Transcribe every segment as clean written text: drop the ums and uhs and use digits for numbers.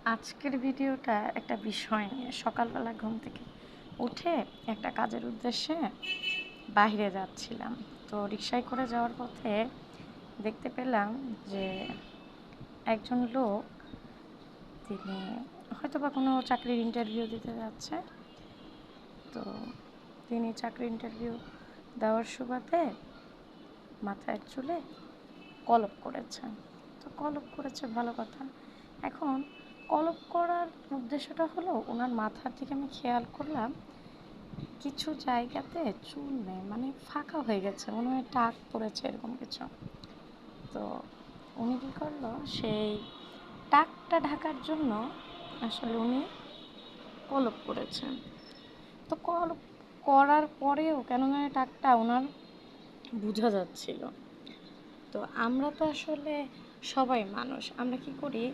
আজকের ভিডিওটা একটা বিষয় নিয়ে। সকালবেলা ঘুম থেকে উঠে একটা কাজের উদ্দেশ্যে বাইরে যাচ্ছিলাম। তো রিকশায় করে যাওয়ার পথে দেখতে পেলাম যে একজন লোক, তিনি হয়তোবা কোনো চাকরির ইন্টারভিউ দিতে যাচ্ছে। তো তিনি চাকরির ইন্টারভিউ দেওয়ার সুবাদে মাথায় চুলে কলপ করেছেন। তো কলপ করেছে, ভালো কথা। এখন কলপ করার উদ্দেশ্যটা হলো, ওনার মাথার দিকে আমি খেয়াল করলাম কিছু জায়গাতে চুল নেই, মানে ফাঁকা হয়ে গেছে, মনে হয় টাক পড়েছে এরকম কিছু। তো উনি কী করলো, সেই টাকটা ঢাকার জন্য আসলে উনি কলপ করেছেন। তো কলপ করার পরেও কেন জানি টাকটা ওনার বোঝা যাচ্ছিল। তো আমরা তো আসলে সবাই মানুষ, আমরা কি করি,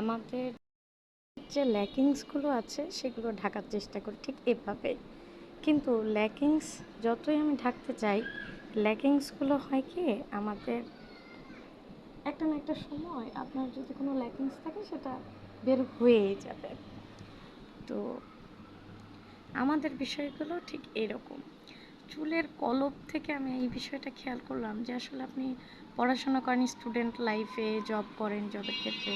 আমাদের যে ল্যাকিংসগুলো আছে সেগুলো ঢাকার চেষ্টা করি ঠিক এভাবে। কিন্তু ল্যাকিংস যতই আমি ঢাকতে চাই, ল্যাকিংসগুলো হয় কি, আমাদের একটা না একটা সময় আপনার যদি কোনো ল্যাকিংস থাকে সেটা বের হয়েই যাবে। তো আমাদের বিষয়গুলো ঠিক এরকম। চুলের কলপ থেকে আমি এই বিষয়টা খেয়াল করলাম যে আসলে আপনি পড়াশোনা করেন, স্টুডেন্ট লাইফে জব করেন, জবের ক্ষেত্রে,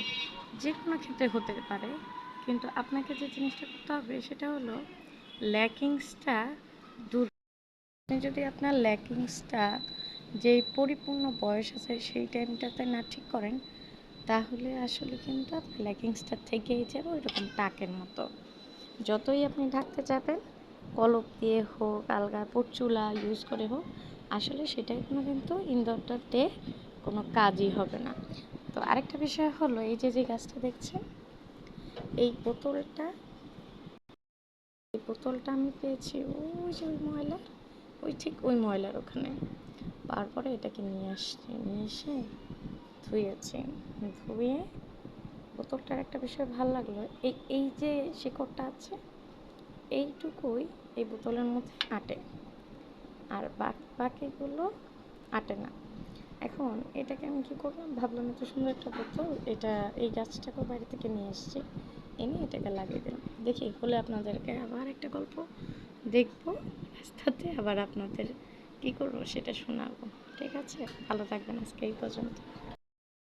যে কোনো ক্ষেত্রে হতে পারে, কিন্তু আপনাকে যে জিনিসটা করতে হবে সেটা হলো ল্যাকিংসটা দূর। আপনি যদি আপনার ল্যাকিংসটা, যেই পরিপূর্ণ বয়স আছে সেই টাইমটাতে না ঠিক করেন, তাহলে আসলে কিন্তু আপনার ল্যাকিংসটা থেকেই যাবে ওইরকম টাকের মতো। যতই আপনি ঢাকতে যাবেন, কলপ দিয়ে হোক, আলগা পরচুলা ইউজ করে হোক, আসলে সেটাই কোনো কিন্তু ইন দ্য ডে কোনো কাজই হবে না। তো আরেকটা বিষয় হলো, এই যে যে গাছটা দেখছেন, এই বোতলটা আমি পেয়েছি ওই যে ওই ময়লার, ওই ঠিক ওই ময়লার ওখানে। পাওয়ার পরে এটাকে নিয়ে আসছি, নিয়ে এসে ধুয়েছি। ধুয়ে বোতলটার একটা বিষয় ভালো লাগলো, এই এই যে শিকড়টা আছে এইটুকুই এই বোতলের মধ্যে আটে, আর বাকিগুলো আটে না। এখন এটাকে আমি কী করলাম, ভাবলাম এত সুন্দর একটা বোতল, এটা এই গাছটাকে বাইরে থেকে নিয়ে এসেছি, এনে এটাকে লাগিয়ে দিলাম। দেখি হলে আপনাদেরকে আবার একটা গল্প দেখবো, রাস্তাতে আবার আপনাদের কী করবো সেটা শোনাবো। ঠিক আছে, ভালো থাকবেন, আজকে এই পর্যন্ত।